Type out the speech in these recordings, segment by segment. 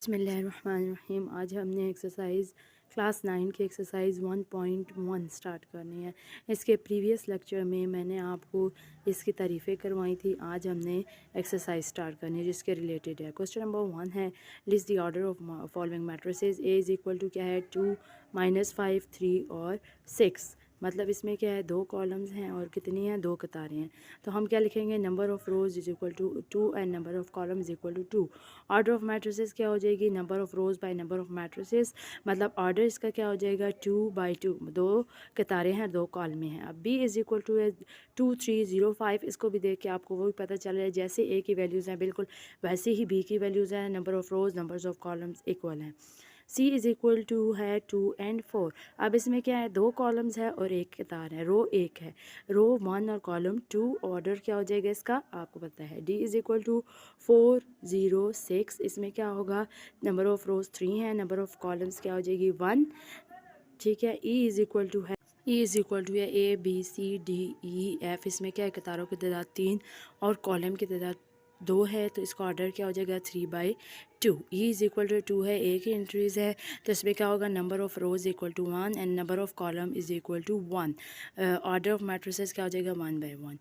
बिस्मिल्लाहिर्रहमानिर्रहीम। आज हमने एक्सरसाइज क्लास 9 की एक्सरसाइज 1.1 स्टार्ट करनी है। इसके प्रीवियस लेक्चर में मैंने आपको इसकी तारीफ़ें करवाई थी। आज हमने एक्सरसाइज स्टार्ट करनी है जिसके रिलेटेड है। क्वेश्चन नंबर 1 है, list the order of following matrices. A is equal to क्या है, 2 -5 3 और 6। मतलब इसमें क्या है, दो कॉलम्स हैं और कितनी हैं, दो कतारें हैं। तो हम क्या लिखेंगे, number of rows is equal to 2 and number of column is equal to 2। Order of matrices क्या हो जाएगी, number of rows by number of matrices. मतलब ऑर्डर इसका क्या हो जाएगा, 2/2। दो कतारें हैं, दो कॉलमें हैं। अब बी इज़ इक्वल टू है 2 3 0 5। इसको भी देख के आपको वो भी पता चल रहा है जैसे ए की वैल्यूज़ हैं बिल्कुल वैसे ही बी की वैल्यूज़ हैं। Number of rows numbers of columns equal हैं। सी इज़ इक्वल टू है 2 एंड 4। अब इसमें क्या है, दो कॉलम्स है और एक कतार है, रो एक है, रो 1 और कॉलम 2। ऑर्डर क्या हो जाएगा इसका, आपको पता है। D is equal to 4 0 6। इसमें क्या होगा, नंबर ऑफ़ रोज़ 3 है, नंबर ऑफ़ कॉलम्स क्या हो जाएगी 1। ठीक है। ई इज़ इक्वल टू है, ई इज़ इक्वल टू है A B C D E F. इसमें क्या है, कतारों की तादाद 3 और कॉलम की तादाद 2 है, तो इसका ऑर्डर क्या हो जाएगा 3/2। ई इज़ इक्वल टू 2 है, ए की एंट्रीज़ है, तो इसमें क्या होगा, number of rows equal to 1 and number of column is equal to 1। Order of matrices क्या हो जाएगा 1/1।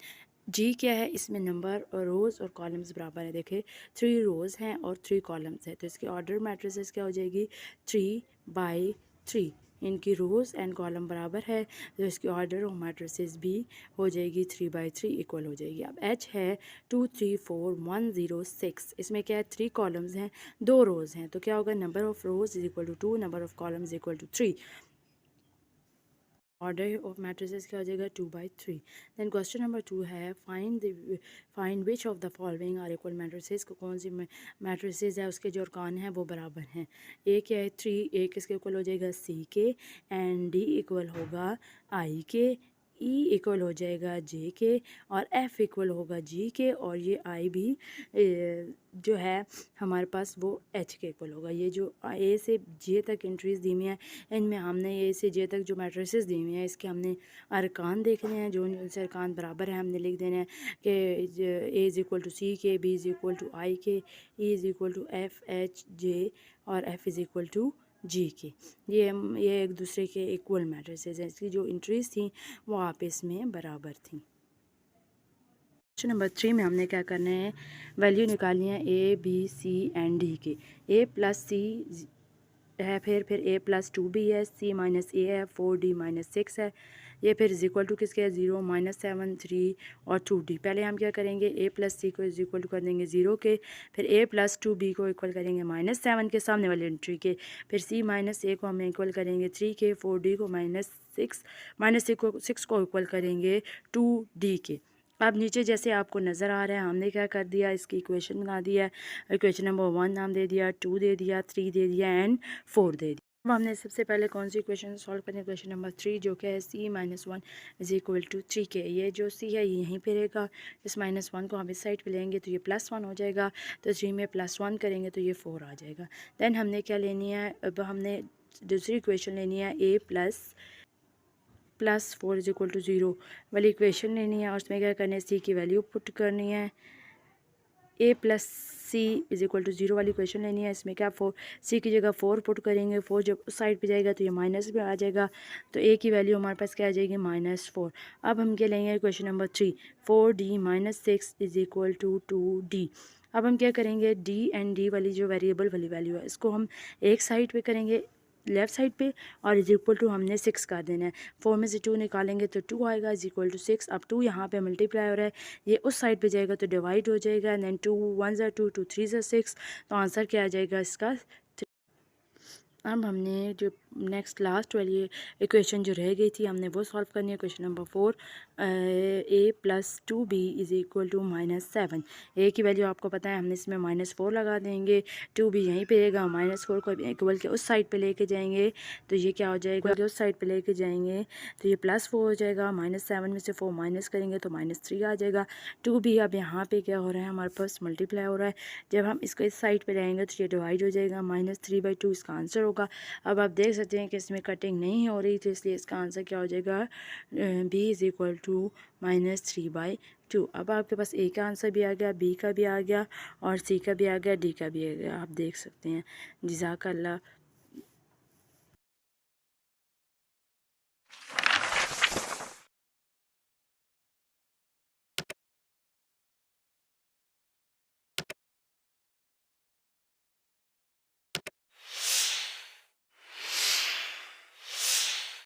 जी क्या है, इसमें नंबर और रोज़ और कॉलम्स बराबर है। देखें 3 रोज़ हैं और 3 कॉलम्स हैं, तो इसकी ऑर्डर मैट्रिसेस क्या हो जाएगी 3/3। इनकी रोज़ एंड कॉलम बराबर है, तो इसकी ऑर्डर ऑफ मैट्रिसेस भी हो जाएगी 3/3 इक्वल हो जाएगी। अब एच है 2 3 4 1 0 6। इसमें क्या है, 3 कॉलम्स हैं, 2 रोज़ हैं, तो क्या होगा, number of rows is equal to 2, number of columns is equal to 3। Order of matrices क्या हो जाएगा 2/3। देन क्वेश्चन नंबर 2 है, find which of the following are equal matrices. को कौन सी मैट्रिसेस है उसके जो अरकान हैं वो बराबर हैं। ए क्या है 3, ए किसके इक्वल हो जाएगा सी के, एंड डी इक्वल होगा आई के, ई इक्वल हो जाएगा जे के, और एफ़ इक्वल होगा जी के, और ये आई भी जो है हमारे पास वो एच के इक्वल होगा। ये जो ए से जे तक एंट्रीज दी हुई हैं, इनमें हमने ए से जे तक जो मैट्रिसेस दी हुई हैं इसके हमने अरकान देखने हैं। जो उनसे अरकान बराबर है हमने लिख देने हैं कि a is equal to c k, b is equal to i k, e is equal to f h j, और f is equal to g k. ये एक दूसरे के इक्वल मैट्रिसेस हैं। इसकी जो एंट्रीज थी वो आपस में बराबर थी। क्वेश्चन नंबर 3 में हमने क्या करना है, वैल्यू निकालनी है A B C and D के। ए प्लस सी है, फिर ए प्लस 2b है, सी माइनस ए है, 4d माइनस 6 है। ये फिर इज इक्वल टू किसके है, 0 -7 3 और 2d। पहले हम क्या करेंगे, ए प्लस सी को इज इक्वल टू कर देंगे 0 के, फिर ए प्लस 2b को इक्वल करेंगे -7 के सामने वाले एंट्री के, फिर सी माइनस ए को हम इक्वल करेंगे 3 के, 4d को -6 को इक्वल करेंगे 2d के। अब नीचे जैसे आपको नज़र आ रहा है, हमने क्या कर दिया, इसकी इक्वेशन बना दिया। इक्वेशन नंबर 1 नाम दे दिया, 2 दे दिया, 3 दे दिया एंड 4 दे दिया। अब हमने सबसे पहले कौन सी इक्वेशन सॉल्व करनी है, क्वेश्चन नंबर 3 जो कि है c - 1 इज इक्वल टू 3 के। ये जो c है ये यहीं पे रहेगा, इस -1 को हम इस साइड पे लेंगे तो ये +1 हो जाएगा, तो 3 में +1 करेंगे तो ये 4 आ जाएगा। देन हमने क्या लेनी है, अब हमने दूसरी इक्वेशन लेनी है a plus 4 is equal to 0 वाली इक्वेशन लेनी है, और उसमें क्या करना है, सी की वैल्यू पुट करनी है। A plus c is equal to 0 वाली इक्वेशन लेनी है। इसमें क्या, 4 सी की जगह 4 पुट करेंगे, 4 जब उस साइड पे जाएगा तो ये माइनस में आ जाएगा, तो ए की वैल्यू हमारे पास क्या आ जाएगी -4। अब हम क्या लेंगे, question number 3 4d - 6 is equal to 2d। अब हम क्या करेंगे, डी एंड डी वाली जो वेरिएबल वाली वैल्यू है इसको हम एक साइड पे करेंगे लेफ़्ट साइड पे, और इज इक्वल टू हमने 6 कर देना है। 4 में से 2 निकालेंगे तो 2 आएगा, इज इक्वल टू 6। अब 2 यहाँ पे मल्टीप्लाई हो रहा है, ये उस साइड पे जाएगा तो डिवाइड हो जाएगा, देन 2 1 ज़ा 2 2 3 ज़ा 6, तो आंसर क्या आ जाएगा इसका। अब हमने जो नेक्स्ट लास्ट वाली इक्वेशन जो रह गई थी हमने वो सॉल्व करनी है। Question number 4 a plus 2b is equal to -7। A की वैल्यू आपको पता है, हमने इसमें -4 लगा देंगे, 2b यहीं पे रहेगा, -4 को इक्वल के उस साइड पे लेके जाएंगे तो ये क्या हो जाएगा, उस साइड पे लेके जाएंगे तो ये +4 हो जाएगा, -7 में से 4 माइनस करेंगे तो -3 आ जाएगा। 2b अब यहाँ पे क्या हो रहा है, हमारे पास मल्टीप्लाई हो रहा है, जब हम इसको इस साइड पे लाएंगे तो ये डिवाइड हो जाएगा, -3/2 इसका आंसर होगा। अब आप देख सकते सकते हैं कि इसमें कटिंग नहीं हो रही, तो इसलिए इसका आंसर क्या हो जाएगा, b इज़ इक्वल टू -3/2। अब आपके पास ए का आंसर भी आ गया, बी का भी आ गया और सी का भी आ गया, डी का भी आ गया। आप देख सकते हैं। जज़ाकल्लाह।